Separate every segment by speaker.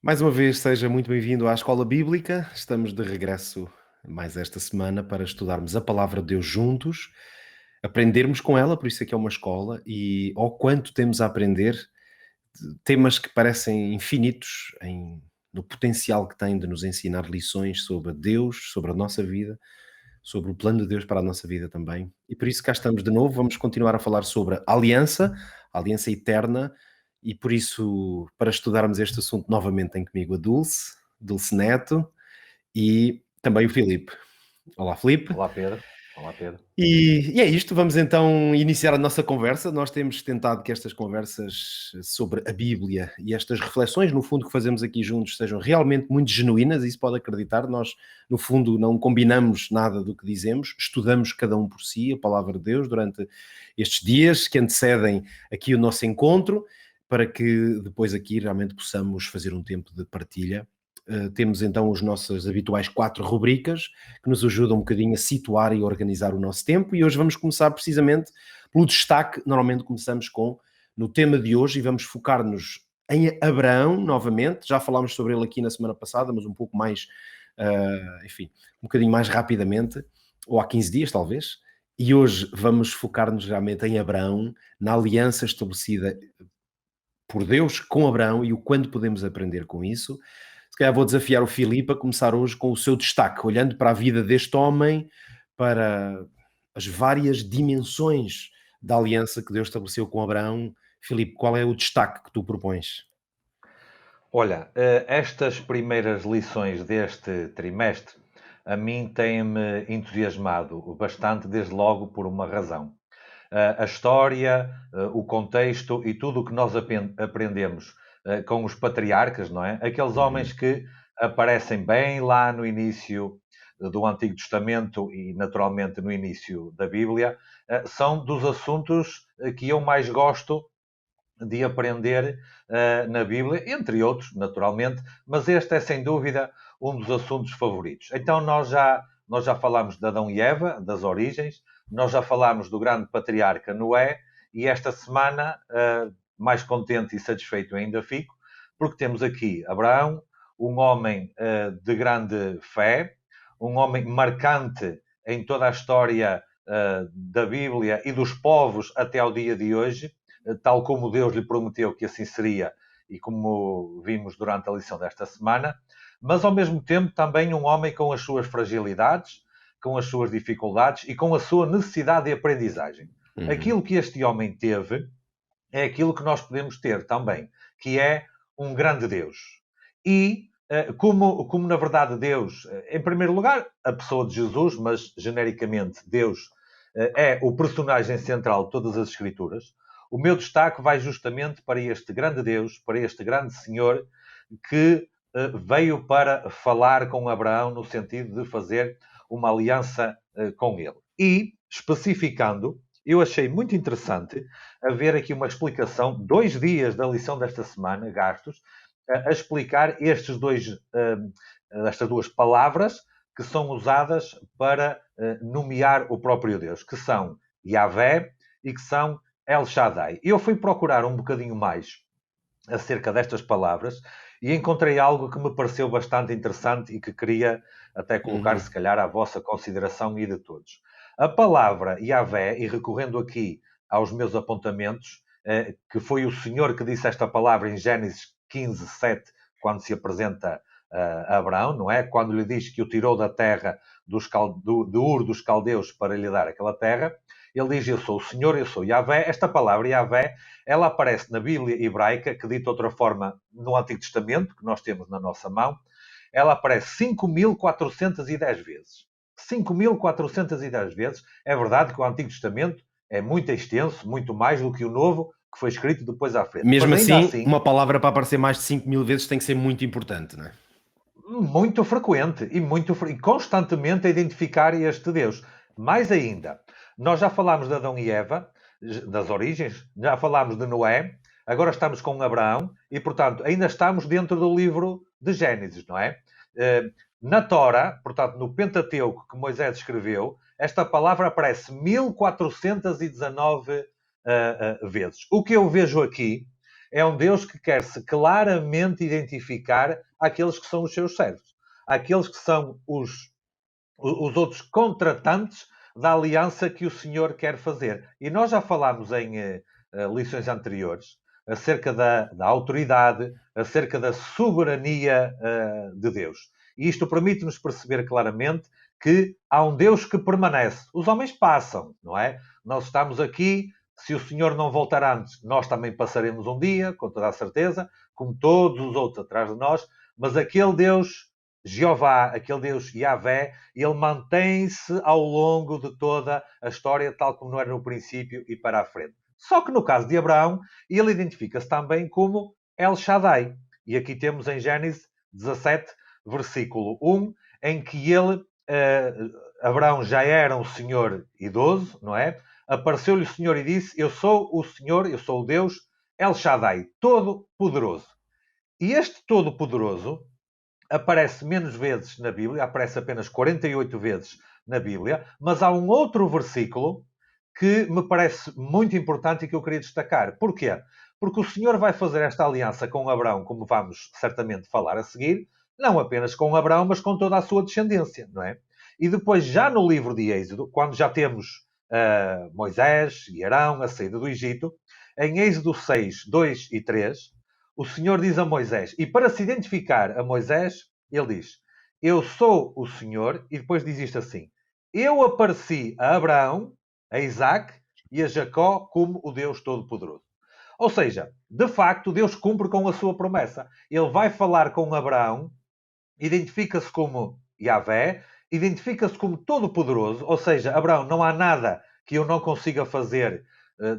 Speaker 1: Mais uma vez, seja muito bem-vindo à Escola Bíblica. Estamos de regresso mais esta semana para estudarmos a Palavra de Deus juntos, aprendermos com ela, por isso é que é uma escola, e ao quanto temos a aprender de temas que parecem infinitos no potencial que têm de nos ensinar lições sobre Deus, sobre a nossa vida, sobre o plano de Deus para a nossa vida também. E por isso cá estamos de novo, vamos continuar a falar sobre a aliança eterna, e por isso, para estudarmos este assunto novamente, tem comigo a Dulce Neto e também o Filipe. Olá, Filipe.
Speaker 2: Olá Pedro. Olá Pedro.
Speaker 1: E é isto, vamos então iniciar a nossa conversa. Nós temos tentado que estas conversas sobre a Bíblia e estas reflexões, no fundo, que fazemos aqui juntos, sejam realmente muito genuínas, isso pode acreditar. Nós, no fundo, não combinamos nada do que dizemos, estudamos cada um por si a palavra de Deus durante estes dias que antecedem aqui o nosso encontro, para que depois aqui realmente possamos fazer um tempo de partilha. Temos então as nossas habituais 4 rubricas que nos ajudam um bocadinho a situar e organizar o nosso tempo, e hoje vamos começar precisamente pelo destaque. Normalmente começamos no tema de hoje, e vamos focar-nos em Abraão novamente. Já falámos sobre ele aqui na semana passada, mas um pouco mais, enfim, um bocadinho mais rapidamente, ou há 15 dias talvez, e hoje vamos focar-nos realmente em Abraão, na aliança estabelecida por Deus com Abraão e o quanto podemos aprender com isso. Se calhar vou desafiar o Filipe a começar hoje com o seu destaque, olhando para a vida deste homem, para as várias dimensões da aliança que Deus estabeleceu com Abraão. Filipe, qual é o destaque que tu propões?
Speaker 2: Olha, estas primeiras lições deste trimestre a mim têm-me entusiasmado bastante, desde logo por uma razão. A história, o contexto e tudo o que nós aprendemos com os patriarcas, não é? Aqueles homens
Speaker 1: Uhum.
Speaker 2: que aparecem bem lá no início do Antigo Testamento e, naturalmente, no início da Bíblia, são dos assuntos que eu mais gosto de aprender na Bíblia, entre outros, naturalmente, mas este é sem dúvida um dos assuntos favoritos. Então nós já falámos de Adão e Eva, das origens, nós já falámos do grande patriarca Noé, e esta semana, mais contente e satisfeito ainda fico, porque temos aqui Abraão, um homem de grande fé, um homem marcante em toda a história da Bíblia e dos povos até ao dia de hoje, tal como Deus lhe prometeu que assim seria e como vimos durante a lição desta semana, mas ao mesmo tempo também um homem com as suas fragilidades, com as suas dificuldades e com a sua necessidade de aprendizagem.
Speaker 1: Uhum.
Speaker 2: Aquilo que este homem teve é aquilo que nós podemos ter também, que é um grande Deus. E como na verdade Deus, em primeiro lugar, a pessoa de Jesus, mas genericamente Deus é o personagem central de todas as Escrituras, o meu destaque vai justamente para este grande Deus, para este grande Senhor, que veio para falar com Abraão no sentido de fazer uma aliança com ele. E, especificando, eu achei muito interessante haver aqui uma explicação, 2 dias da lição desta semana, gastos, a explicar estas duas palavras que são usadas para nomear o próprio Deus, que são Yahvé e que são El Shaddai. Eu fui procurar um bocadinho mais acerca destas palavras e encontrei algo que me pareceu bastante interessante e que queria até colocar,
Speaker 1: Uhum.
Speaker 2: se calhar, à vossa consideração e de todos. A palavra Yahvé, e recorrendo aqui aos meus apontamentos, que foi o Senhor que disse esta palavra em Gênesis 15, 7, quando se apresenta a Abraão, não é? Quando lhe diz que o tirou da terra de Ur dos Caldeus para lhe dar aquela terra, ele diz: Eu sou o Senhor, eu sou Yahvé. Esta palavra Yahvé, ela aparece na Bíblia hebraica, que dita outra forma no Antigo Testamento, que nós temos na nossa mão, ela aparece 5.410 vezes. 5.410 vezes. É verdade que o Antigo Testamento é muito extenso, muito mais do que o Novo, que foi escrito depois à frente. Mas
Speaker 1: Mesmo
Speaker 2: ainda
Speaker 1: assim,
Speaker 2: assim,
Speaker 1: uma palavra para aparecer mais de 5.000 vezes tem que ser muito importante, não é?
Speaker 2: muito frequente e constantemente a identificar este Deus. Mais ainda, nós já falámos de Adão e Eva, das origens, já falámos de Noé, agora estamos com Abraão e, portanto, ainda estamos dentro do livro de Gênesis, não é? Na Tora, portanto, no Pentateuco que Moisés escreveu, esta palavra aparece 1419 vezes. O que eu vejo aqui é um Deus que quer se claramente identificar àqueles que são os seus servos, àqueles que são os outros contratantes da aliança que o Senhor quer fazer. E nós já falámos em lições anteriores acerca da autoridade, acerca da soberania de Deus. E isto permite-nos perceber claramente que há um Deus que permanece. Os homens passam, não é? Nós estamos aqui, se o Senhor não voltar antes, nós também passaremos um dia, com toda a certeza, como todos os outros atrás de nós, mas aquele Deus, Jeová, aquele Deus Yahvé, ele mantém-se ao longo de toda a história, tal como não era no princípio e para a frente. Só que no caso de Abraão, ele identifica-se também como El Shaddai. E aqui temos em Gênesis 17, versículo 1, em que ele, Abraão já era um senhor idoso, não é? Apareceu-lhe o Senhor e disse, eu sou o Senhor, eu sou o Deus El Shaddai, Todo-Poderoso. E este Todo-Poderoso aparece menos vezes na Bíblia, aparece apenas 48 vezes na Bíblia, mas há um outro versículo que me parece muito importante e que eu queria destacar. Porquê? Porque o Senhor vai fazer esta aliança com Abraão, como vamos certamente falar a seguir, não apenas com Abraão, mas com toda a sua descendência, não é? E depois, já no livro de Êxodo, quando já temos Moisés e Arão a saída do Egito, em Êxodo 6, 2 e 3, o Senhor diz a Moisés, e para se identificar a Moisés, ele diz, eu sou o Senhor, e depois diz isto assim, eu apareci a Abraão, a Isaac e a Jacó como o Deus Todo-Poderoso. Ou seja, de facto, Deus cumpre com a sua promessa. Ele vai falar com Abraão, identifica-se como Yahvé, identifica-se como Todo-Poderoso, ou seja, Abraão, não há nada que eu não consiga fazer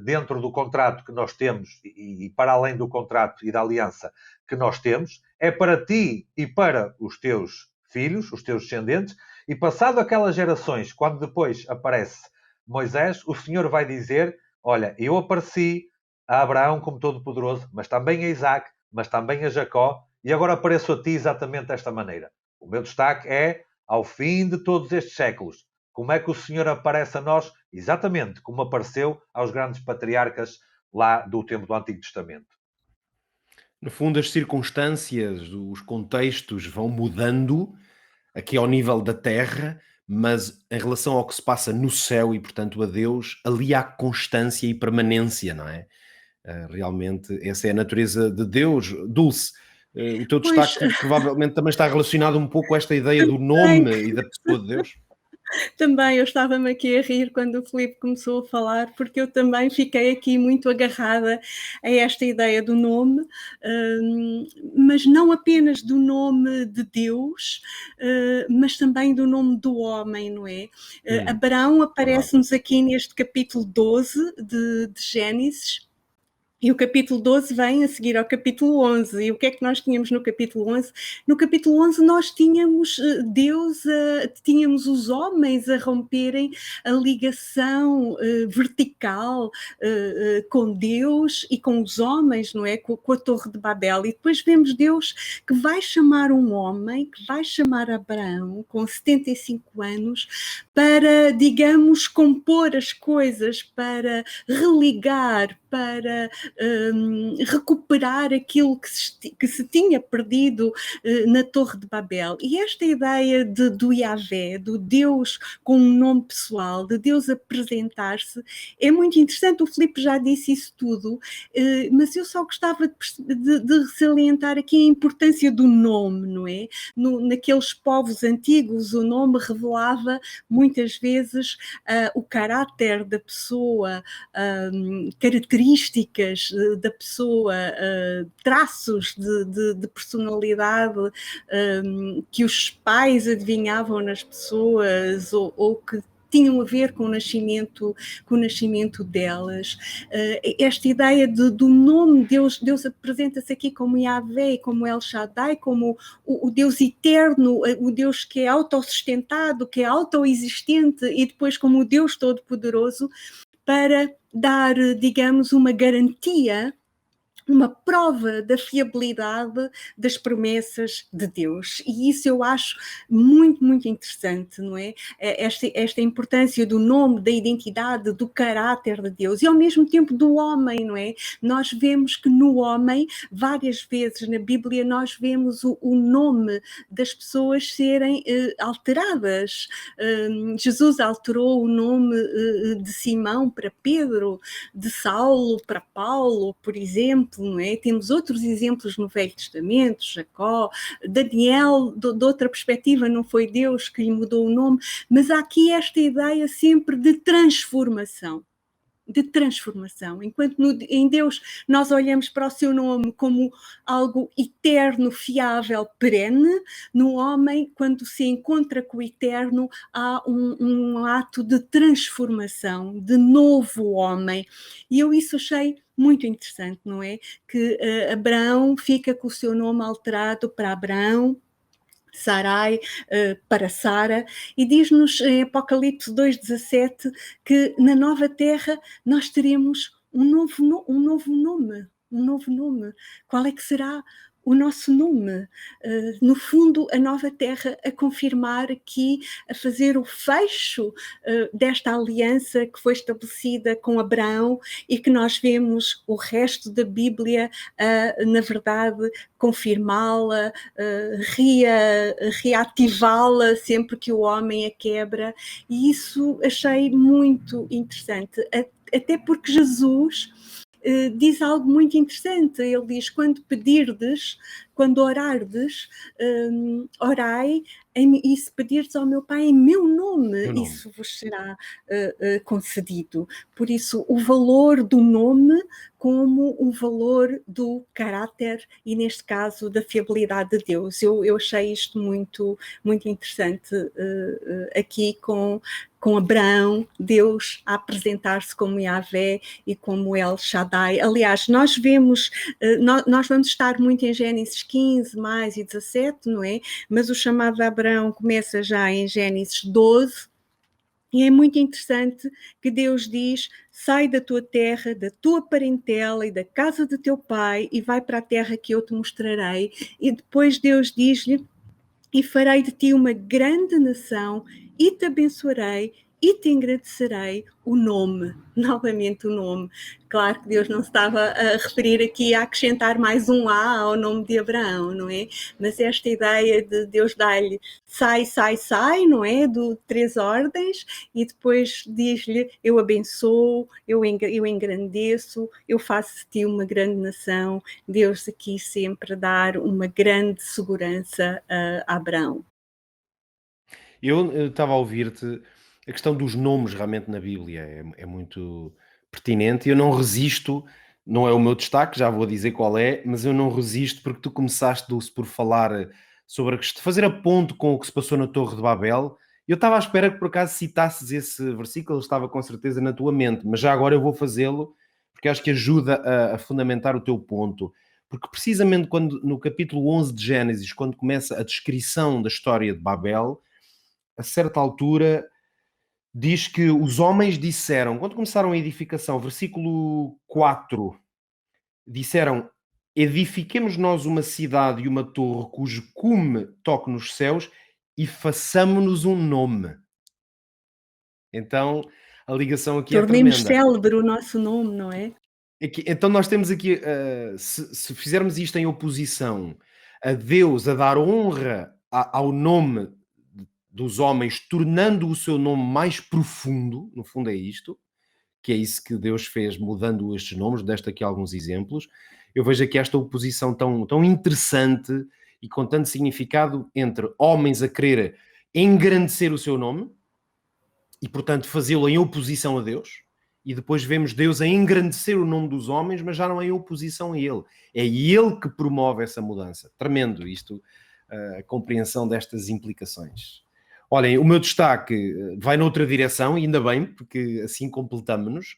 Speaker 2: dentro do contrato que nós temos e para além do contrato e da aliança que nós temos, é para ti e para os teus filhos, os teus descendentes, e passado aquelas gerações, quando depois aparece Moisés, o Senhor vai dizer, olha, eu apareci a Abraão como Todo-Poderoso, mas também a Isaac, mas também a Jacó, e agora apareço a ti exatamente desta maneira. O meu destaque é, ao fim de todos estes séculos, como é que o Senhor aparece a nós? Exatamente como apareceu aos grandes patriarcas lá do tempo do Antigo Testamento.
Speaker 1: No fundo, as circunstâncias, os contextos vão mudando aqui ao nível da Terra, mas em relação ao que se passa no céu e, portanto, a Deus, ali há constância e permanência, não é? Realmente, essa é a natureza de Deus. Dulce, o teu
Speaker 3: Pois,
Speaker 1: destaque provavelmente também está relacionado um pouco com esta ideia do nome e da pessoa de Deus.
Speaker 3: também eu estava-me aqui a rir quando o Filipe começou a falar, porque eu também fiquei aqui muito agarrada a esta ideia do nome, mas não apenas do nome de Deus, mas também do nome do homem, não é? Abraão aparece-nos aqui neste capítulo 12 de Gênesis. E o capítulo 12 vem a seguir ao capítulo 11. E o que é que nós tínhamos no capítulo 11? No capítulo 11 nós tínhamos Deus, tínhamos os homens a romperem a ligação vertical com Deus e com os homens, não é? Com a Torre de Babel. E depois vemos Deus que vai chamar um homem, que vai chamar Abraão, com 75 anos, para, digamos, compor as coisas, para religar, para recuperar aquilo que se tinha perdido na Torre de Babel. E esta ideia do Yahvé, do Deus com um nome pessoal, de Deus apresentar-se, é muito interessante. O Filipe já disse isso tudo, mas eu só gostava de salientar aqui a importância do nome, não é? Naqueles povos antigos, o nome revelava muitas vezes o caráter da pessoa, características da pessoa, traços de personalidade que os pais adivinhavam nas pessoas ou que tinham a ver com o nascimento delas. Esta ideia do nome de Deus apresenta-se aqui como Yahvé, como El Shaddai, como o Deus eterno, o Deus que é autossustentado, que é autoexistente, e depois como o Deus todo-poderoso, para dar, digamos, uma garantia uma prova da fiabilidade das promessas de Deus. E isso eu acho muito, muito interessante, não é? Esta importância do nome, da identidade, do caráter de Deus e ao mesmo tempo do homem, não é? Nós vemos que no homem, várias vezes na Bíblia, nós vemos o nome das pessoas serem alteradas. Jesus alterou o nome de Simão para Pedro, de Saulo para Paulo, por exemplo, não é? Temos outros exemplos no Velho Testamento, Jacó, Daniel, de outra perspectiva, não foi Deus que lhe mudou o nome, mas há aqui esta ideia sempre de transformação. Enquanto em Deus nós olhamos para o seu nome como algo eterno, fiável, perene, no homem, quando se encontra com o eterno, há um ato de transformação, de novo homem. E eu isso achei muito interessante, não é? Que Abraão fica com o seu nome alterado para Abraão, Sarai para Sara, e diz-nos em Apocalipse 2,17 que na nova terra nós teremos um novo nome. Qual é que será o nosso nome? No fundo, a nova terra a confirmar aqui, a fazer o fecho desta aliança que foi estabelecida com Abraão e que nós vemos o resto da Bíblia, na verdade, confirmá-la, reativá-la sempre que o homem a quebra. E isso achei muito interessante, até porque Jesus diz algo muito interessante. Ele diz: quando pedirdes, quando orardes, orai, e se pedirdes ao meu Pai em meu nome, isso vos será concedido. Por isso, o valor do nome como o valor do caráter e, neste caso, da fiabilidade de Deus. Eu achei isto muito, muito interessante aqui com Abraão, Deus a apresentar-se como Yahvé e como El Shaddai. Aliás, nós vemos, nós vamos estar muito em Gênesis 15, mais e 17, não é? Mas o chamado de Abraão começa já em Gênesis 12, e é muito interessante que Deus diz: sai da tua terra, da tua parentela e da casa de teu pai e vai para a terra que eu te mostrarei. E depois Deus diz-lhe: e farei de ti uma grande nação e te abençoarei e te engrandecerei o nome. Novamente o nome. Claro que Deus não se estava a referir aqui a acrescentar mais um A ao nome de Abraão, não é? Mas esta ideia de Deus dar-lhe sai, não é? Do 3 ordens, e depois diz-lhe: eu abençoo, eu engrandeço, eu faço de ti uma grande nação. Deus aqui sempre dar uma grande segurança a Abraão.
Speaker 1: Eu estava a ouvir-te, a questão dos nomes realmente na Bíblia é muito pertinente e eu não resisto, não é o meu destaque, já vou dizer qual é, mas eu não resisto porque tu começaste, Dulce, por falar sobre a questão, fazer a ponte com o que se passou na Torre de Babel. Eu estava à espera que por acaso citasses esse versículo, ele estava com certeza na tua mente, mas já agora eu vou fazê-lo porque acho que ajuda a fundamentar o teu ponto. Porque precisamente quando, no capítulo 11 de Gênesis, quando começa a descrição da história de Babel, a certa altura diz que os homens disseram, quando começaram a edificação, versículo 4, disseram: edifiquemos nós uma cidade e uma torre cujo cume toque nos céus e façamos-nos um nome. Então, a ligação aqui
Speaker 3: Tornemos
Speaker 1: é tremenda.
Speaker 3: célebre o nosso nome, não é?
Speaker 1: Então nós temos aqui, se fizermos isto em oposição a Deus, a dar honra ao nome dos homens, tornando o seu nome mais profundo, no fundo é isto, que é isso que Deus fez mudando estes nomes, deste aqui alguns exemplos. Eu vejo aqui esta oposição tão interessante e com tanto significado entre homens a querer engrandecer o seu nome e, portanto, fazê-lo em oposição a Deus, e depois vemos Deus a engrandecer o nome dos homens, mas já não é em oposição a Ele. É Ele que promove essa mudança. Tremendo isto, a compreensão destas implicações. Olhem, o meu destaque vai noutra direção, e ainda bem, porque assim completamos-nos.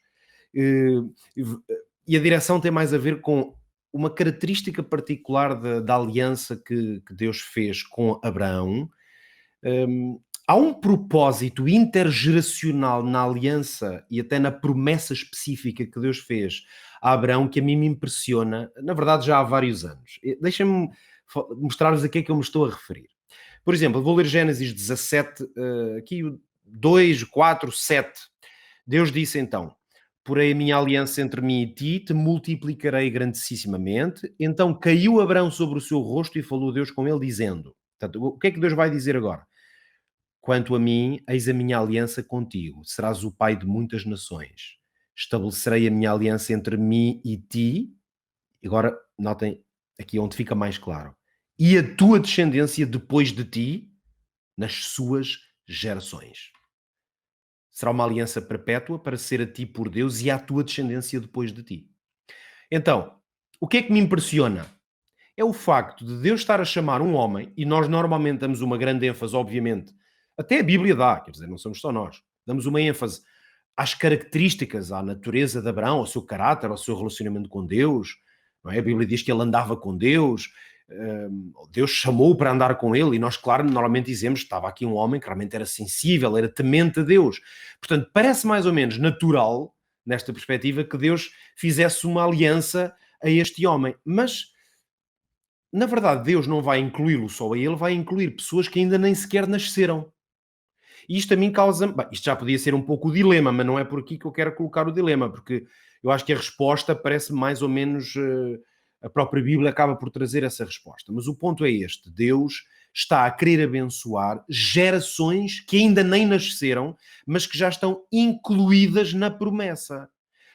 Speaker 1: E a direção tem mais a ver com uma característica particular da aliança que Deus fez com Abraão. Há um propósito intergeracional na aliança e até na promessa específica que Deus fez a Abraão que a mim me impressiona, na verdade já há vários anos. Deixem-me mostrar-vos a que é que eu me estou a referir. Por exemplo, vou ler Gênesis 17, aqui 2, 4, 7. Deus disse então: porei a minha aliança entre mim e ti, te multiplicarei grandissimamente. Então caiu Abraão sobre o seu rosto e falou Deus com ele, dizendo... Portanto, o que é que Deus vai dizer agora? Quanto a mim, eis a minha aliança contigo, serás o pai de muitas nações. Estabelecerei a minha aliança entre mim e ti. Agora, notem aqui onde fica mais claro. E a tua descendência depois de ti, nas suas gerações. Será uma aliança perpétua para ser a ti por Deus e à tua descendência depois de ti. Então, o que é que me impressiona? É o facto de Deus estar a chamar um homem, e nós normalmente damos uma grande ênfase, obviamente, até a Bíblia dá, quer dizer, não somos só nós, damos uma ênfase às características, à natureza de Abraão, ao seu caráter, ao seu relacionamento com Deus, não é? A Bíblia diz que ele andava com Deus, Deus chamou para andar com ele, e nós, claro, normalmente dizemos que estava aqui um homem que realmente era sensível, era temente a Deus. Portanto, parece mais ou menos natural, nesta perspectiva, que Deus fizesse uma aliança a este homem, mas... Na verdade, Deus não vai incluí-lo só a ele, vai incluir pessoas que ainda nem sequer nasceram. E isto a mim causa... Bem, isto já podia ser um pouco o dilema, mas não é por aqui que eu quero colocar o dilema, porque eu acho que a resposta parece mais ou menos... a própria Bíblia acaba por trazer essa resposta. Mas o ponto é este. Deus está a querer abençoar gerações que ainda nem nasceram, mas que já estão incluídas na promessa.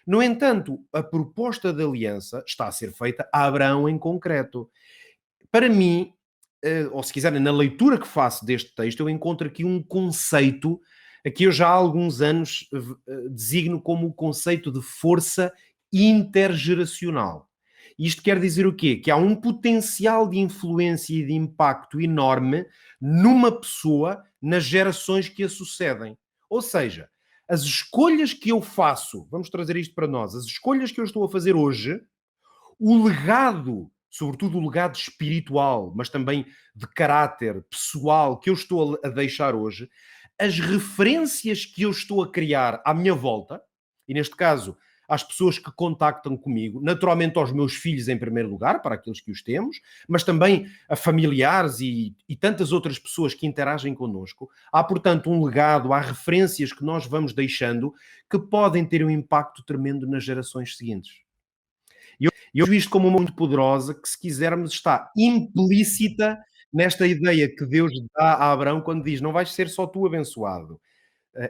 Speaker 1: No entanto, a proposta de aliança está a ser feita a Abraão em concreto. Para mim, ou se quiserem, na leitura que faço deste texto, eu encontro aqui um conceito a que eu já há alguns anos designo como o conceito de força intergeracional. Isto quer dizer o quê? Que há um potencial de influência e de impacto enorme numa pessoa nas gerações que a sucedem. Ou seja, as escolhas que eu faço, vamos trazer isto para nós, as escolhas que eu estou a fazer hoje, o legado, sobretudo o legado espiritual, mas também de caráter pessoal que eu estou a deixar hoje, as referências que eu estou a criar à minha volta, e neste caso às pessoas que contactam comigo, naturalmente aos meus filhos em primeiro lugar, para aqueles que os temos, mas também a familiares e tantas outras pessoas que interagem connosco. Há, portanto, um legado, há referências que nós vamos deixando que podem ter um impacto tremendo nas gerações seguintes. E eu vejo isto como uma muito poderosa que, se quisermos, está implícita nesta ideia que Deus dá a Abraão quando diz: não vais ser só tu abençoado.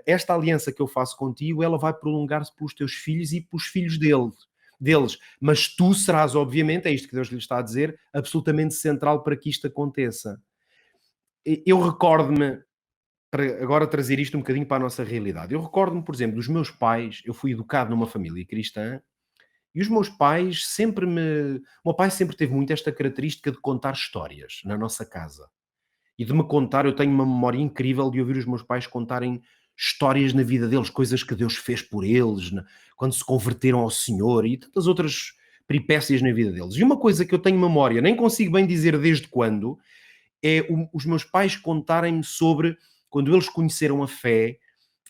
Speaker 1: Esta aliança que eu faço contigo, ela vai prolongar-se pelos teus filhos e pelos filhos deles. Mas tu serás, obviamente, é isto que Deus lhe está a dizer, absolutamente central para que isto aconteça. Eu recordo-me, para agora trazer isto um bocadinho para a nossa realidade, eu recordo-me, por exemplo, dos meus pais. Eu fui educado numa família cristã, e os meus pais sempre me... O meu pai sempre teve muito esta característica de contar histórias na nossa casa. E de me contar, eu tenho uma memória incrível de ouvir os meus pais contarem histórias na vida deles, coisas que Deus fez por eles, quando se converteram ao Senhor e tantas outras peripécias na vida deles. E uma coisa que eu tenho memória, nem consigo bem dizer desde quando, é os meus pais contarem-me sobre quando eles conheceram a fé,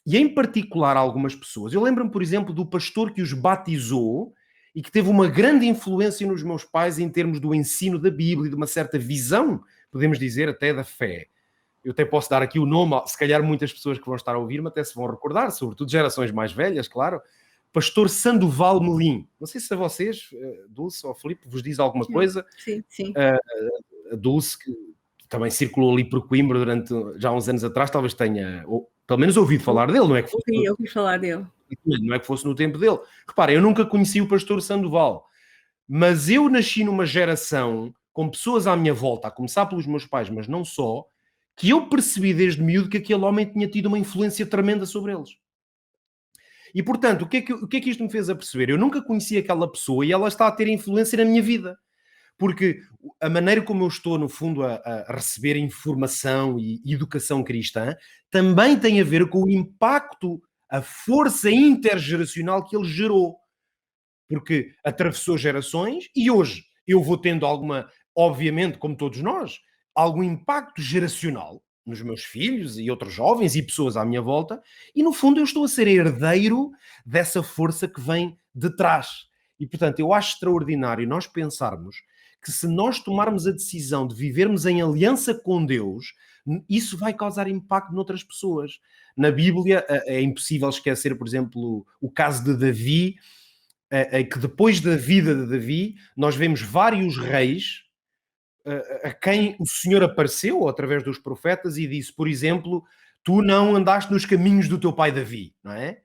Speaker 1: e em particular algumas pessoas. Eu lembro-me, por exemplo, do pastor que os batizou e que teve uma grande influência nos meus pais em termos do ensino da Bíblia e de uma certa visão, podemos dizer, até da fé. Eu até posso dar aqui o nome, se calhar muitas pessoas que vão estar a ouvir-me até se vão recordar, sobretudo gerações mais velhas, claro. Pastor Sandoval Melim. Não sei se a vocês, Dulce ou Filipe, vos diz alguma coisa.
Speaker 3: Sim.
Speaker 1: A Dulce, que também circulou ali por Coimbra durante já uns anos atrás, talvez tenha, ou pelo menos ouvido falar dele, não é que fosse...
Speaker 3: Ouvi falar dele.
Speaker 1: Não é que fosse no tempo dele. Reparem, eu nunca conheci o pastor Sandoval, mas eu nasci numa geração com pessoas à minha volta, a começar pelos meus pais, mas não só, que eu percebi desde miúdo que aquele homem tinha tido uma influência tremenda sobre eles. E, portanto, o que é que isto me fez a perceber? Eu nunca conheci aquela pessoa e ela está a ter influência na minha vida. Porque a maneira como eu estou, no fundo, a receber informação e educação cristã também tem a ver com o impacto, a força intergeracional que ele gerou. Porque atravessou gerações e hoje eu vou tendo alguma, obviamente, como todos nós, algum impacto geracional nos meus filhos e outros jovens e pessoas à minha volta, e no fundo eu estou a ser herdeiro dessa força que vem de trás. E, portanto, eu acho extraordinário nós pensarmos que se nós tomarmos a decisão de vivermos em aliança com Deus, isso vai causar impacto noutras pessoas. Na Bíblia é impossível esquecer, por exemplo, o caso de Davi, que depois da vida de Davi, nós vemos vários reis a quem o Senhor apareceu, ou através dos profetas, e disse, por exemplo, tu não andaste nos caminhos do teu pai Davi, não é?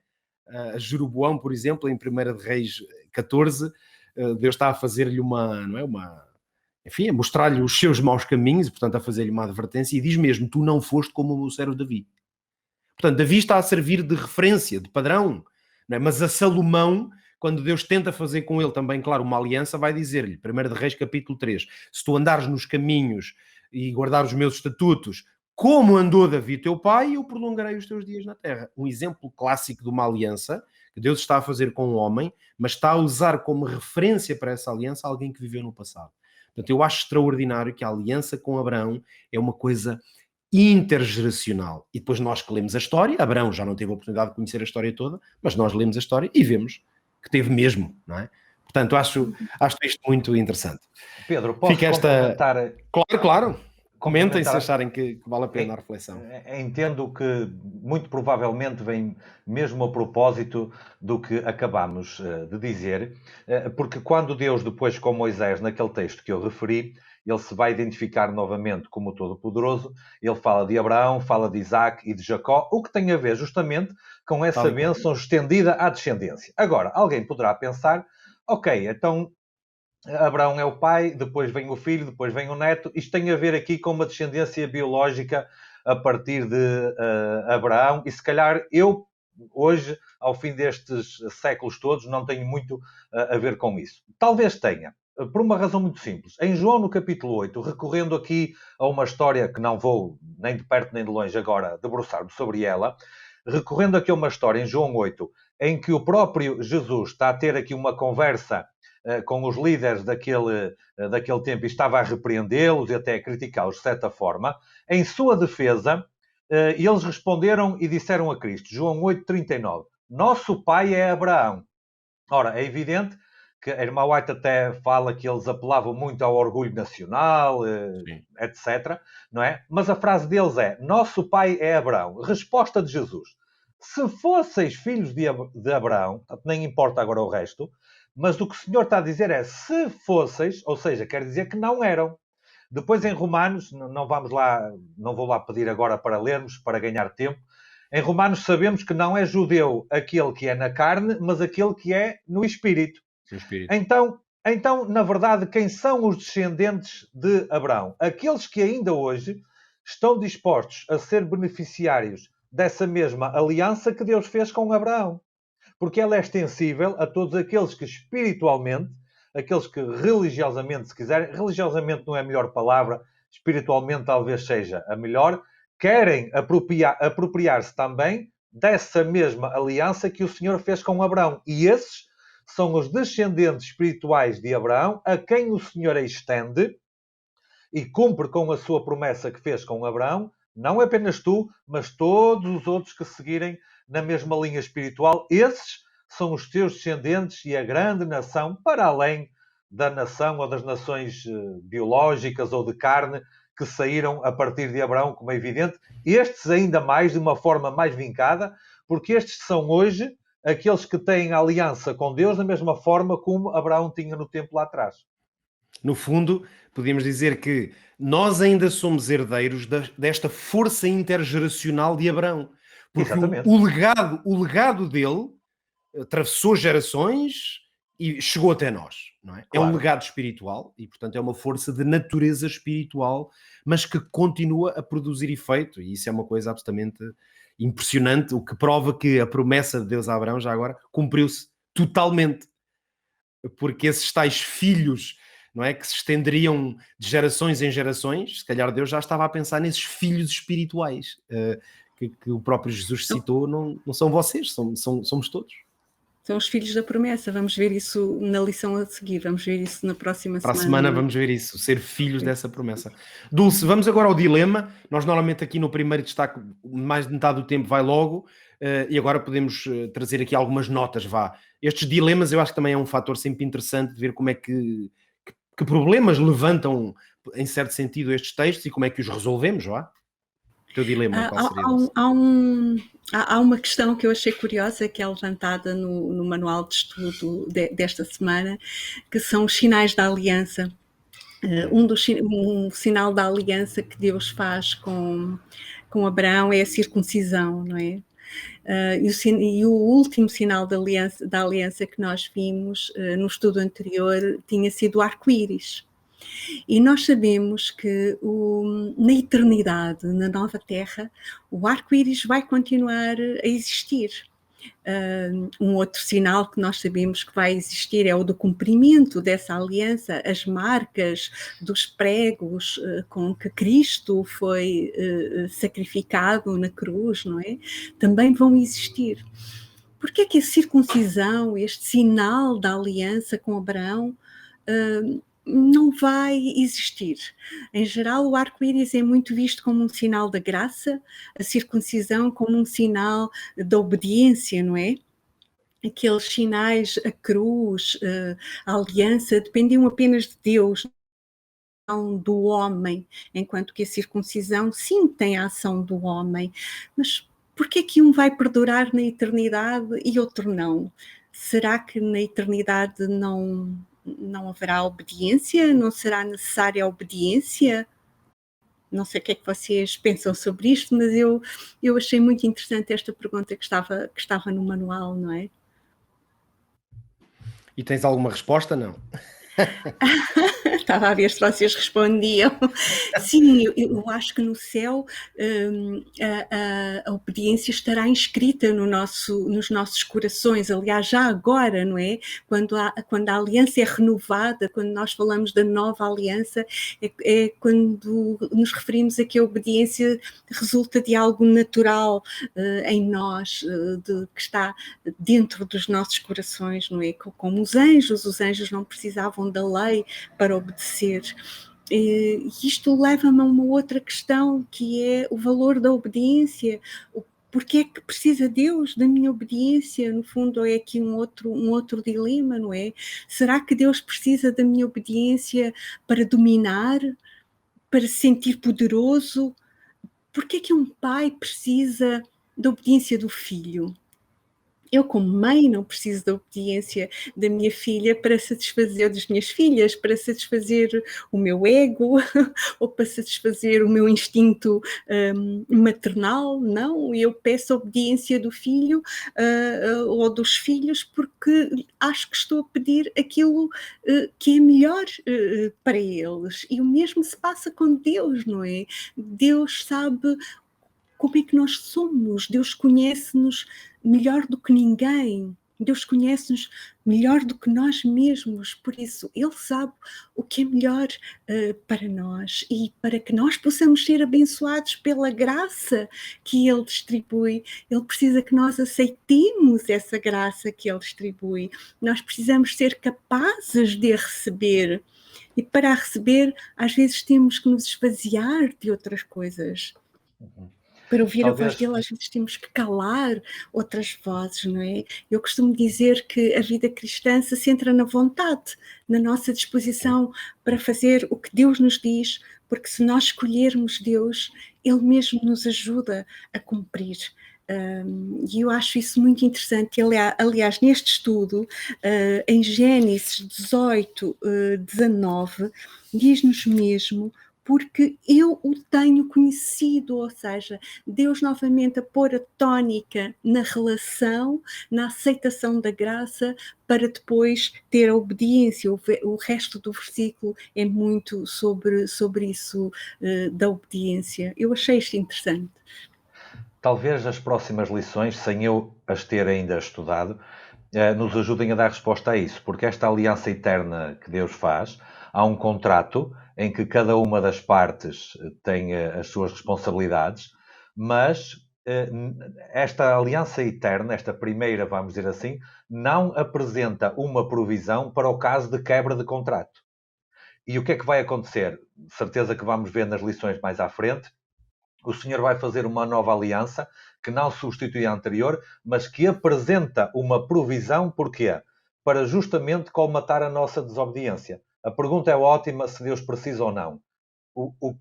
Speaker 1: Jeroboão, por exemplo, em 1 de Reis 14, Deus está a fazer-lhe enfim, a mostrar-lhe os seus maus caminhos, e portanto a fazer-lhe uma advertência, e diz mesmo, tu não foste como o meu servo Davi. Portanto, Davi está a servir de referência, de padrão, não é? Mas a Salomão, quando Deus tenta fazer com ele também, claro, uma aliança, vai dizer-lhe, 1 de Reis capítulo 3, se tu andares nos caminhos e guardar os meus estatutos, como andou Davi teu pai, eu prolongarei os teus dias na terra. Um exemplo clássico de uma aliança que Deus está a fazer com um homem, mas está a usar como referência para essa aliança alguém que viveu no passado. Portanto, eu acho extraordinário que a aliança com Abraão é uma coisa intergeracional. E depois nós que lemos a história, Abraão já não teve a oportunidade de conhecer a história toda, mas nós lemos a história e vemos que teve mesmo, não é? Portanto, acho isto muito interessante.
Speaker 2: Pedro, posso complementar?
Speaker 1: Claro. Comentem se acharem que vale a pena a reflexão.
Speaker 2: Entendo que muito provavelmente vem mesmo a propósito do que acabamos de dizer, porque quando Deus, depois com Moisés, naquele texto que eu referi, ele se vai identificar novamente como o Todo-Poderoso, ele fala de Abraão, fala de Isaac e de Jacó, o que tem a ver justamente com essa bênção estendida à descendência. Agora, alguém poderá pensar, ok, então Abraão é o pai, depois vem o filho, depois vem o neto. Isto tem a ver aqui com uma descendência biológica a partir de Abraão. E se calhar eu, hoje, ao fim destes séculos todos, não tenho muito a ver com isso. Talvez tenha, por uma razão muito simples. Em João, no capítulo 8, recorrendo aqui a uma história que não vou nem de perto nem de longe agora debruçar-me sobre ela, recorrendo aqui a uma história em João 8, em que o próprio Jesus está a ter aqui uma conversa com os líderes daquele tempo e estava a repreendê-los e até a criticá-los de certa forma, em sua defesa, eles responderam e disseram a Cristo, João 8,39, nosso pai é Abraão. Ora, é evidente que a irmã White até fala que eles apelavam muito ao orgulho nacional, etc., não é? Mas a frase deles é, nosso pai é Abraão. Resposta de Jesus, se fosseis filhos de Abraão, nem importa agora o resto, mas o que o Senhor está a dizer é, se fosseis, ou seja, quer dizer que não eram. Depois em Romanos, não vou lá pedir agora para lermos, para ganhar tempo, em Romanos sabemos que não é judeu aquele que é na carne, mas aquele que é no Espírito. Então, na verdade, quem são os descendentes de Abraão? Aqueles que ainda hoje estão dispostos a ser beneficiários dessa mesma aliança que Deus fez com Abraão. Porque ela é extensível a todos aqueles que espiritualmente, aqueles que religiosamente, se quiserem, religiosamente não é a melhor palavra, espiritualmente talvez seja a melhor, querem apropriar-se também dessa mesma aliança que o Senhor fez com Abraão. E esses são os descendentes espirituais de Abraão, a quem o Senhor estende e cumpre com a sua promessa que fez com Abraão, não apenas tu, mas todos os outros que seguirem na mesma linha espiritual, esses são os teus descendentes e a grande nação, para além da nação ou das nações biológicas ou de carne que saíram a partir de Abraão, como é evidente. Estes ainda mais, de uma forma mais vincada, porque estes são hoje aqueles que têm aliança com Deus da mesma forma como Abraão tinha no tempo lá atrás.
Speaker 1: No fundo, podíamos dizer que nós ainda somos herdeiros desta força intergeracional de Abraão. Porque o legado dele atravessou gerações e chegou até nós, não é? Claro. É um legado espiritual e, portanto, é uma força de natureza espiritual, mas que continua a produzir efeito, e isso é uma coisa absolutamente impressionante, o que prova que a promessa de Deus a Abraão, já agora, cumpriu-se totalmente. Porque esses tais filhos, não é, que se estenderiam de gerações em gerações, se calhar Deus já estava a pensar nesses filhos espirituais, que o próprio Jesus citou, não são vocês, somos todos.
Speaker 3: São os filhos da promessa. Vamos ver isso na lição a seguir. Vamos ver isso na próxima
Speaker 1: Para a
Speaker 3: semana.
Speaker 1: semana vamos ver isso, ser filhos dessa promessa. Dulce, vamos agora ao dilema. Nós normalmente aqui no primeiro destaque, mais de metade do tempo vai logo, e agora podemos trazer aqui algumas notas, vá. Estes dilemas eu acho que também é um fator sempre interessante de ver como é que problemas levantam, em certo sentido, estes textos e como é que os resolvemos, vá. O teu dilema, qual seria?
Speaker 3: Há uma questão que eu achei curiosa, que é levantada no manual de estudo desta semana, que são os sinais da aliança. Um sinal da aliança que Deus faz com Abraão é a circuncisão, não é? E o último sinal da aliança que nós vimos no estudo anterior tinha sido o arco-íris. E nós sabemos que na eternidade, na nova terra, o arco-íris vai continuar a existir. Um outro sinal que nós sabemos que vai existir é o do cumprimento dessa aliança, as marcas dos pregos com que Cristo foi sacrificado na cruz, não é? Também vão existir. Por que é que a circuncisão, este sinal da aliança com Abraão, não vai existir? Em geral, o arco-íris é muito visto como um sinal da graça, a circuncisão como um sinal da obediência, não é? Aqueles sinais, a cruz, a aliança, dependiam apenas de Deus, não do homem, enquanto que a circuncisão, sim, tem a ação do homem. Mas por que é que um vai perdurar na eternidade e outro não? Será que na eternidade não haverá obediência? Não será necessária a obediência? Não sei o que é que vocês pensam sobre isto, mas eu achei muito interessante esta pergunta que estava no manual, não é?
Speaker 1: E tens alguma resposta? Não.
Speaker 3: Estava a ver se vocês respondiam. Sim, eu acho que no céu a obediência estará inscrita nos nossos corações. Aliás, já agora, não é? Quando a aliança é renovada, quando nós falamos da nova aliança, é quando nos referimos a que a obediência resulta de algo natural em nós, que está dentro dos nossos corações, não é? Como os anjos não precisavam da lei para obedecer. E isto leva-me a uma outra questão, que é o valor da obediência. Porque é que precisa Deus da minha obediência? No fundo, é aqui um outro dilema, não é? Será que Deus precisa da minha obediência para dominar, para se sentir poderoso? Porque é que um pai precisa da obediência do filho? Eu, como mãe, não preciso da obediência da minha filha para satisfazer, das minhas filhas, para satisfazer o meu ego ou para satisfazer o meu instinto maternal. Não, eu peço a obediência do filho ou dos filhos porque acho que estou a pedir aquilo que é melhor para eles. E o mesmo se passa com Deus, não é? Deus sabe como é que nós somos. Deus conhece-nos melhor do que ninguém. Deus conhece-nos melhor do que nós mesmos. Por isso, Ele sabe o que é melhor para nós. E para que nós possamos ser abençoados pela graça que Ele distribui, Ele precisa que nós aceitemos essa graça que Ele distribui. Nós precisamos ser capazes de a receber. E para a receber, às vezes temos que nos esvaziar de outras coisas. Para ouvir a voz dele, às vezes temos que calar outras vozes, não é? Eu costumo dizer que a vida cristã se centra na vontade, na nossa disposição para fazer o que Deus nos diz, porque se nós escolhermos Deus, Ele mesmo nos ajuda a cumprir. E eu acho isso muito interessante. Aliás, neste estudo, em Gênesis 18, 19, diz-nos mesmo: porque eu o tenho conhecido, ou seja, Deus novamente a pôr a tónica na relação, na aceitação da graça, para depois ter a obediência. O resto do versículo é muito sobre isso da obediência. Eu achei isto interessante.
Speaker 2: Talvez as próximas lições, sem eu as ter ainda estudado, nos ajudem a dar resposta a isso, porque esta aliança eterna que Deus faz, há um contrato em que cada uma das partes tem as suas responsabilidades, mas esta aliança eterna, esta primeira, vamos dizer assim, não apresenta uma provisão para o caso de quebra de contrato. E o que é que vai acontecer? Certeza que vamos ver nas lições mais à frente. O Senhor vai fazer uma nova aliança que não substitui a anterior, mas que apresenta uma provisão. Porquê? Para justamente colmatar a nossa desobediência. A pergunta é ótima se Deus precisa ou não. O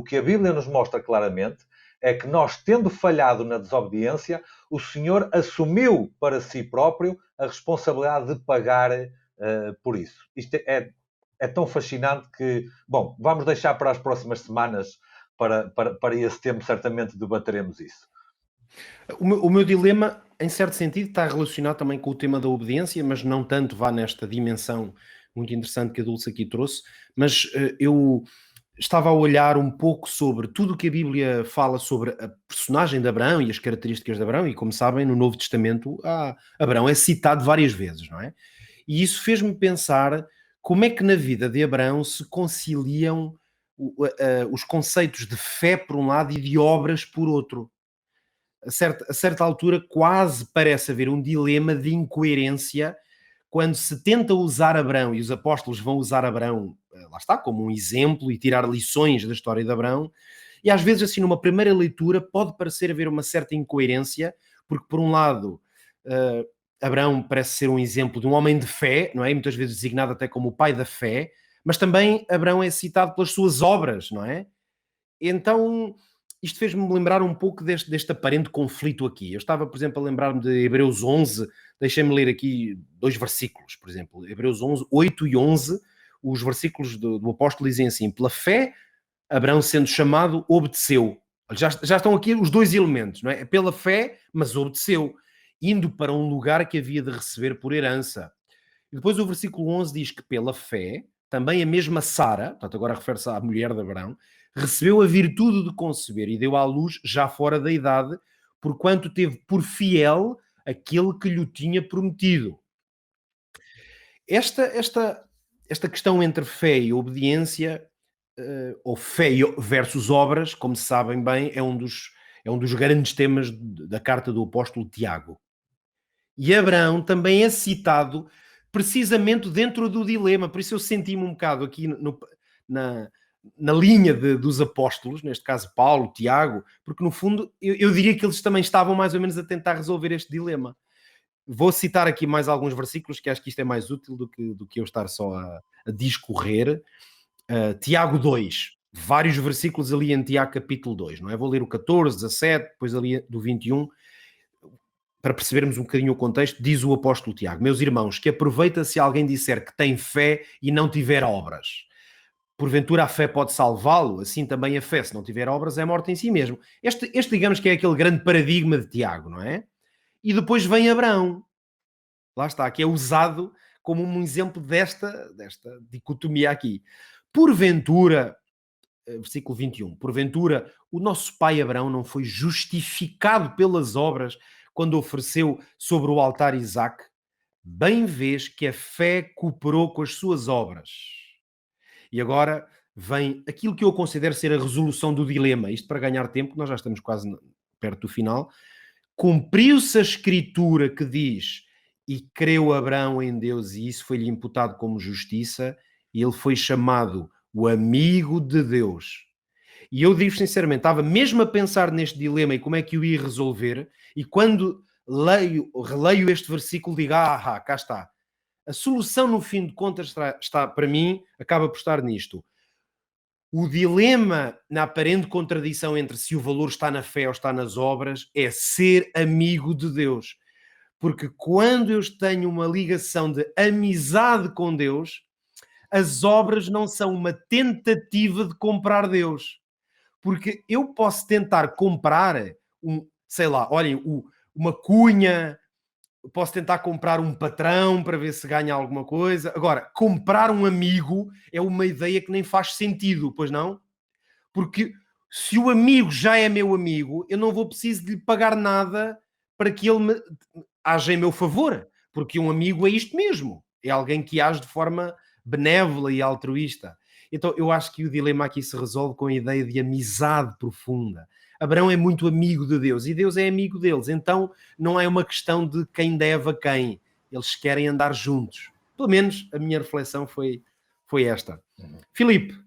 Speaker 2: que a Bíblia nos mostra claramente é que nós, tendo falhado na desobediência, o Senhor assumiu para si próprio a responsabilidade de pagar por isso. Isto é tão fascinante que, bom, vamos deixar para as próximas semanas, para esse tempo, certamente debateremos isso.
Speaker 1: O meu dilema, em certo sentido, está relacionado também com o tema da obediência, mas não tanto vá nesta dimensão muito interessante que a Dulce aqui trouxe, mas eu estava a olhar um pouco sobre tudo o que a Bíblia fala sobre a personagem de Abraão e as características de Abraão, e como sabem, no Novo Testamento, Abraão é citado várias vezes, não é? E isso fez-me pensar como é que na vida de Abraão se conciliam os conceitos de fé por um lado e de obras por outro. A certa altura quase parece haver um dilema de incoerência quando se tenta usar Abraão, e os apóstolos vão usar Abraão, lá está, como um exemplo e tirar lições da história de Abraão, e às vezes assim numa primeira leitura pode parecer haver uma certa incoerência, porque por um lado Abraão parece ser um exemplo de um homem de fé, não é? Muitas vezes designado até como o pai da fé, mas também Abraão é citado pelas suas obras, não é? Então isto fez-me lembrar um pouco deste aparente conflito aqui. Eu estava, por exemplo, a lembrar-me de Hebreus 11, deixem-me ler aqui 2 versículos, por exemplo, Hebreus 11, 8 e 11, os versículos do apóstolo dizem assim: pela fé, Abraão sendo chamado, obedeceu. Já estão aqui os 2 elementos, não é? Pela fé, mas obedeceu, indo para um lugar que havia de receber por herança. E depois o versículo 11 diz que pela fé, também a mesma Sara, portanto agora refere-se à mulher de Abraão, recebeu a virtude de conceber e deu à luz já fora da idade, porquanto teve por fiel aquele que lhe tinha prometido. Esta questão entre fé e obediência, ou fé versus obras, como se sabem bem, é um dos grandes temas da carta do apóstolo Tiago. E Abraão também é citado precisamente dentro do dilema, por isso eu senti-me um bocado aqui na linha dos apóstolos, neste caso Paulo, Tiago, porque no fundo eu diria que eles também estavam mais ou menos a tentar resolver este dilema. Vou citar aqui mais alguns versículos, que acho que isto é mais útil do que eu estar só a discorrer. Tiago 2, vários versículos ali em Tiago capítulo 2, não é? Vou ler o 14, 17, depois ali do 21, para percebermos um bocadinho o contexto. Diz o apóstolo Tiago: meus irmãos, que aproveita se alguém disser que tem fé e não tiver obras. Porventura a fé pode salvá-lo, assim também a fé, se não tiver obras, é morta em si mesmo. Este digamos que é aquele grande paradigma de Tiago, não é? E depois vem Abraão, lá está, que é usado como um exemplo desta dicotomia aqui. Porventura, versículo 21, porventura o nosso pai Abraão não foi justificado pelas obras quando ofereceu sobre o altar Isaque? Bem vês que a fé cooperou com as suas obras. E agora vem aquilo que eu considero ser a resolução do dilema. Isto para ganhar tempo, nós já estamos quase perto do final. Cumpriu-se a escritura que diz: e creu Abraão em Deus e isso foi-lhe imputado como justiça, e ele foi chamado o amigo de Deus. E eu digo sinceramente, estava mesmo a pensar neste dilema e como é que eu ia resolver, e quando releio este versículo, digo: cá está. A solução, no fim de contas, está para mim, acaba por estar nisto. O dilema na aparente contradição entre se o valor está na fé ou está nas obras é ser amigo de Deus. Porque quando eu tenho uma ligação de amizade com Deus, as obras não são uma tentativa de comprar Deus. Porque eu posso tentar comprar uma cunha, posso tentar comprar um patrão para ver se ganha alguma coisa. Agora, comprar um amigo é uma ideia que nem faz sentido, pois não? Porque se o amigo já é meu amigo, eu não vou precisar de lhe pagar nada para que ele haja em meu favor. Porque um amigo é isto mesmo. É alguém que age de forma benévola e altruísta. Então eu acho que o dilema aqui se resolve com a ideia de amizade profunda. Abraão é muito amigo de Deus e Deus é amigo deles, então não é uma questão de quem deve a quem, eles querem andar juntos. Pelo menos a minha reflexão foi esta. Filipe,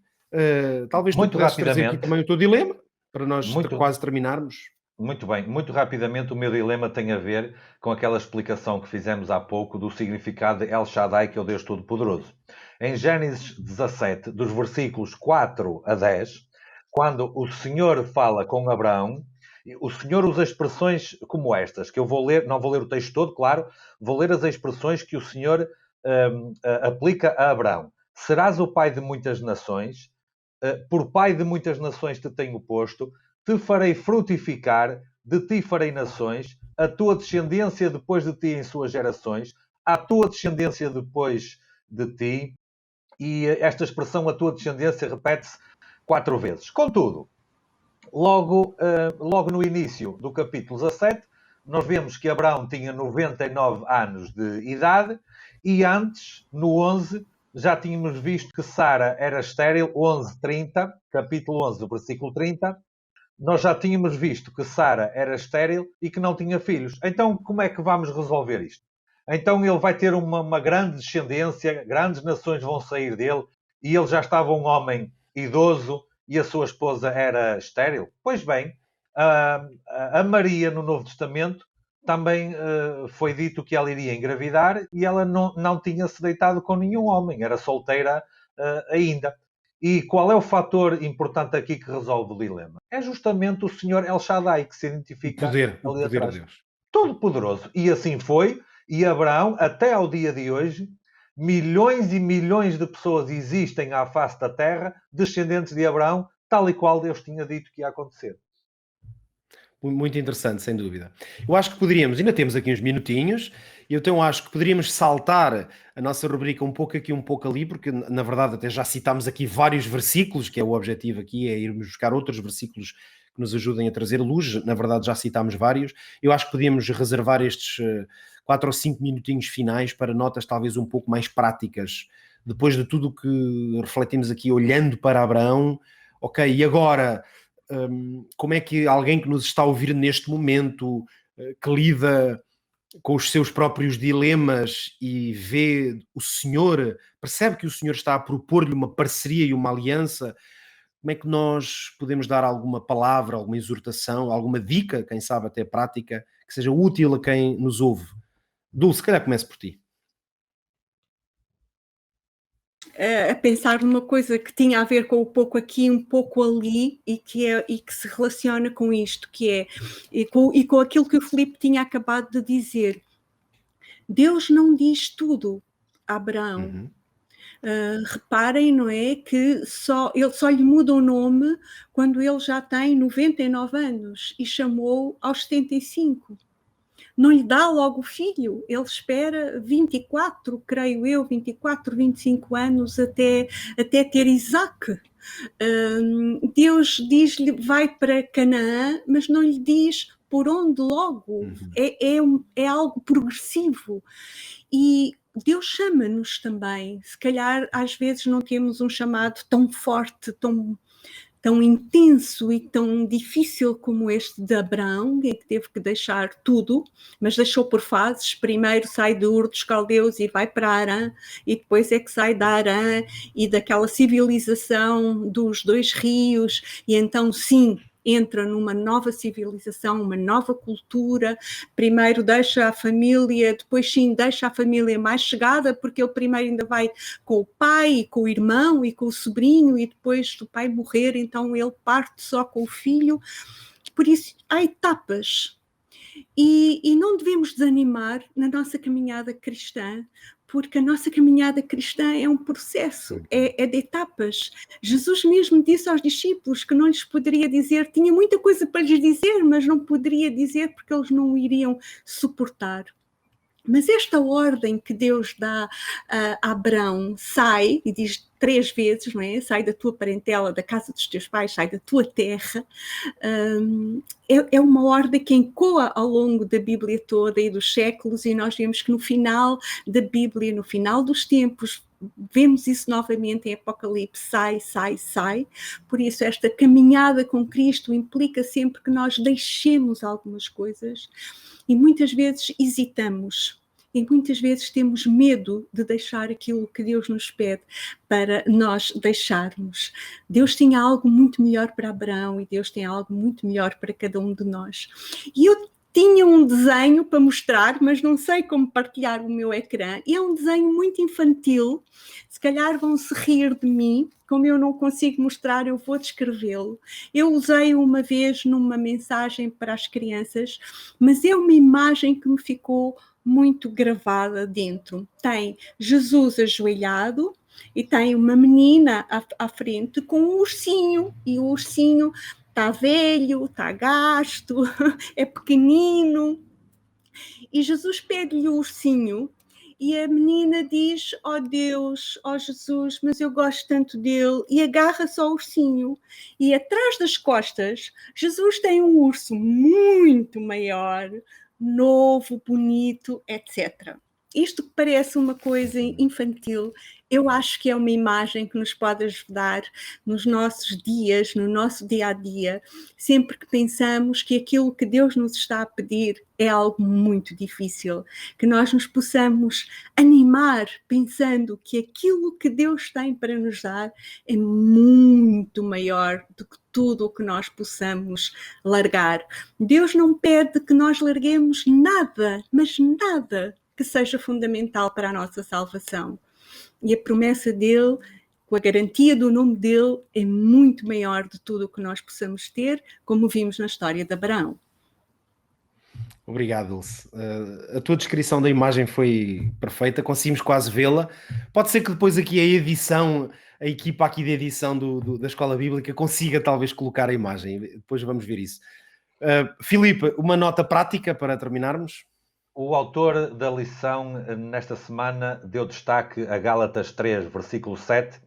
Speaker 1: talvez tu pudesses trazer aqui também o teu dilema, para nós quase terminarmos.
Speaker 2: Muito bem, muito rapidamente o meu dilema tem a ver com aquela explicação que fizemos há pouco do significado de El Shaddai, que é o Deus Todo-Poderoso. Em Gênesis 17, dos versículos 4 a 10, quando o Senhor fala com Abraão, o Senhor usa expressões como estas, que eu vou ler, não vou ler o texto todo, claro, vou ler as expressões que o Senhor aplica a Abraão. Serás o pai de muitas nações, por pai de muitas nações te tenho posto, te farei frutificar, de ti farei nações, a tua descendência depois de ti em suas gerações, a tua descendência depois de ti, e esta expressão, a tua descendência, repete-se 4 vezes. Contudo, logo no início do capítulo 17, nós vemos que Abraão tinha 99 anos de idade, e antes, no 11, já tínhamos visto que Sara era estéril, 11:30, capítulo 11, versículo 30, nós já tínhamos visto que Sara era estéril e que não tinha filhos. Então, como é que vamos resolver isto? Então, ele vai ter uma grande descendência, grandes nações vão sair dele, e ele já estava um homem idoso e a sua esposa era estéril? Pois bem, a Maria, no Novo Testamento, também foi dito que ela iria engravidar e ela não tinha se deitado com nenhum homem, era solteira ainda. E qual é o fator importante aqui que resolve o dilema? É justamente o Senhor El Shaddai, que se identifica
Speaker 1: o poder
Speaker 2: atrás.
Speaker 1: De Deus.
Speaker 2: Todo-Poderoso. E assim foi. E Abraão, até ao dia de hoje, milhões e milhões de pessoas existem à face da terra, descendentes de Abraão, tal e qual Deus tinha dito que ia acontecer.
Speaker 1: Muito interessante, sem dúvida. Eu acho que poderíamos, ainda temos aqui uns minutinhos, eu então acho que poderíamos saltar a nossa rubrica um pouco aqui, um pouco ali, porque na verdade até já citámos aqui vários versículos, que é o objetivo aqui, é irmos buscar outros versículos que nos ajudem a trazer luz, na verdade já citámos vários. Eu acho que podíamos reservar estes 4 ou 5 minutinhos finais para notas talvez um pouco mais práticas, depois de tudo o que refletimos aqui, olhando para Abraão, ok, e agora... como é que alguém que nos está a ouvir neste momento, que lida com os seus próprios dilemas e vê o Senhor, percebe que o Senhor está a propor-lhe uma parceria e uma aliança, como é que nós podemos dar alguma palavra, alguma exortação, alguma dica, quem sabe até prática, que seja útil a quem nos ouve? Dulce, se calhar comece por ti.
Speaker 3: A pensar numa coisa que tinha a ver com um pouco aqui, um pouco ali, e que se relaciona com isto, que é, e com aquilo que o Filipe tinha acabado de dizer. Deus não diz tudo a Abraão.
Speaker 1: Uhum.
Speaker 3: Reparem, não é, que ele só lhe muda o nome quando ele já tem 99 anos e chamou aos 75. Não lhe dá logo o filho, ele espera 24, creio eu, 24, 25 anos até ter Isaac. Deus diz-lhe, vai para Canaã, mas não lhe diz por onde logo. É algo progressivo. E Deus chama-nos também. Se calhar, às vezes, não temos um chamado tão forte, tão intenso e tão difícil como este de Abraão, em que teve que deixar tudo, mas deixou por fases. Primeiro sai de Ur dos Caldeus e vai para Arã, e depois é que sai da Arã e daquela civilização dos 2 rios, e então sim, entra numa nova civilização, uma nova cultura. Primeiro deixa a família, depois sim deixa a família mais chegada, porque ele primeiro ainda vai com o pai, e com o irmão e com o sobrinho, e depois do pai morrer, então ele parte só com o filho. Por isso há etapas. E não devemos desanimar na nossa caminhada cristã, porque a nossa caminhada cristã é um processo, é de etapas. Jesus mesmo disse aos discípulos que não lhes poderia dizer, tinha muita coisa para lhes dizer, mas não poderia dizer porque eles não o iriam suportar. Mas esta ordem que Deus dá a Abraão, sai, e diz 3 vezes, não é? Sai da tua parentela, da casa dos teus pais, sai da tua terra, é uma ordem que ecoa ao longo da Bíblia toda e dos séculos, e nós vemos que no final da Bíblia, no final dos tempos, vemos isso novamente em Apocalipse, sai. Por isso esta caminhada com Cristo implica sempre que nós deixemos algumas coisas e muitas vezes hesitamos. E muitas vezes temos medo de deixar aquilo que Deus nos pede para nós deixarmos. Deus tinha algo muito melhor para Abraão e Deus tem algo muito melhor para cada um de nós. E eu tinha um desenho para mostrar, mas não sei como partilhar o meu ecrã. E é um desenho muito infantil. Se calhar vão se rir de mim. Como eu não consigo mostrar, eu vou descrevê-lo. Eu usei uma vez numa mensagem para as crianças, mas é uma imagem que me ficou muito gravada dentro. Tem Jesus ajoelhado e tem uma menina à frente com um ursinho, e o ursinho está velho, está gasto, é pequenino. E Jesus pede-lhe o ursinho e a menina diz: "Oh Deus, oh Jesus, mas eu gosto tanto dele", e agarra-se ao ursinho. E atrás das costas, Jesus tem um urso muito maior, novo, bonito, etc. Isto que parece uma coisa infantil, eu acho que é uma imagem que nos pode ajudar nos nossos dias, no nosso dia-a-dia, sempre que pensamos que aquilo que Deus nos está a pedir é algo muito difícil, que nós nos possamos animar pensando que aquilo que Deus tem para nos dar é muito maior do que tudo o que nós possamos largar. Deus não pede que nós larguemos nada, mas nada que seja fundamental para a nossa salvação. E a promessa dele, com a garantia do nome dele, é muito maior de tudo o que nós possamos ter, como vimos na história de Abraão.
Speaker 1: Obrigado, Ilse. A tua descrição da imagem foi perfeita, conseguimos quase vê-la. Pode ser que depois aqui a edição, a equipa aqui de edição da Escola Bíblica consiga talvez colocar a imagem. Depois vamos ver isso. Filipe, uma nota prática para terminarmos?
Speaker 2: O autor da lição nesta semana deu destaque a Gálatas 3, versículo 7,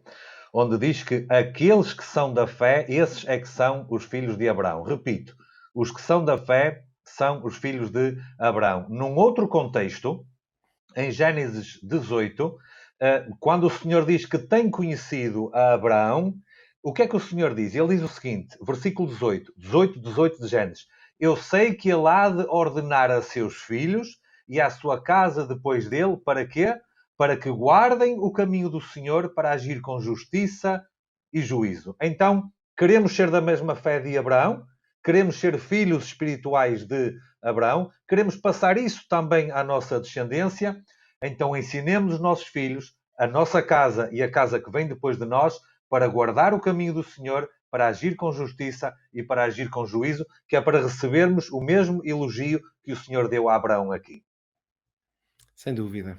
Speaker 2: onde diz que aqueles que são da fé, esses é que são os filhos de Abraão. Repito, os que são da fé são os filhos de Abraão. Num outro contexto, em Gênesis 18, quando o Senhor diz que tem conhecido a Abraão, o que é que o Senhor diz? Ele diz o seguinte, versículo 18 de Gênesis: "Eu sei que ele há de ordenar a seus filhos e à sua casa depois dele, para quê? Para que guardem o caminho do Senhor, para agir com justiça e juízo." Então, queremos ser da mesma fé de Abraão? Queremos ser filhos espirituais de Abraão? Queremos passar isso também à nossa descendência? Então, ensinemos os nossos filhos, a nossa casa e a casa que vem depois de nós, para guardar o caminho do Senhor, para agir com justiça e para agir com juízo, que é para recebermos o mesmo elogio que o Senhor deu a Abraão aqui.
Speaker 1: Sem dúvida.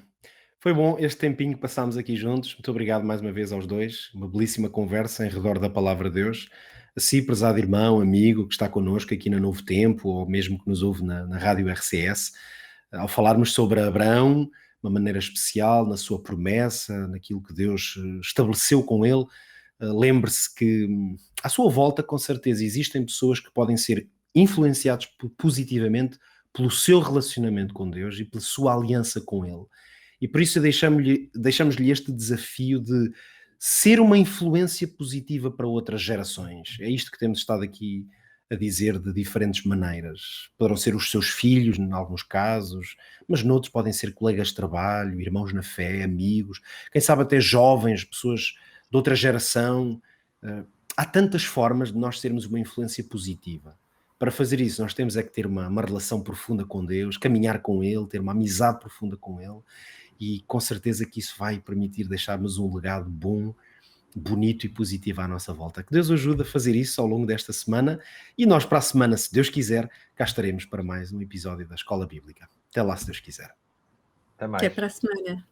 Speaker 1: Foi bom este tempinho que passámos aqui juntos. Muito obrigado mais uma vez aos dois. Uma belíssima conversa em redor da Palavra de Deus. A si, prezado irmão, amigo, que está connosco aqui na Novo Tempo, ou mesmo que nos ouve na Rádio RCS, ao falarmos sobre Abraão, de uma maneira especial, na sua promessa, naquilo que Deus estabeleceu com ele. Lembre-se que à sua volta, com certeza, existem pessoas que podem ser influenciadas positivamente pelo seu relacionamento com Deus e pela sua aliança com Ele. E por isso deixamos-lhe este desafio de ser uma influência positiva para outras gerações. É isto que temos estado aqui a dizer de diferentes maneiras. Poderão ser os seus filhos, em alguns casos, mas noutros podem ser colegas de trabalho, irmãos na fé, amigos, quem sabe até jovens, pessoas de outra geração. Há tantas formas de nós sermos uma influência positiva. Para fazer isso, nós temos é que ter uma relação profunda com Deus, caminhar com Ele, ter uma amizade profunda com Ele, e com certeza que isso vai permitir deixarmos um legado bom, bonito e positivo à nossa volta. Que Deus ajude a fazer isso ao longo desta semana, e nós para a semana, se Deus quiser, cá estaremos para mais um episódio da Escola Bíblica. Até lá, se Deus quiser.
Speaker 2: Até mais.
Speaker 3: Até para a semana.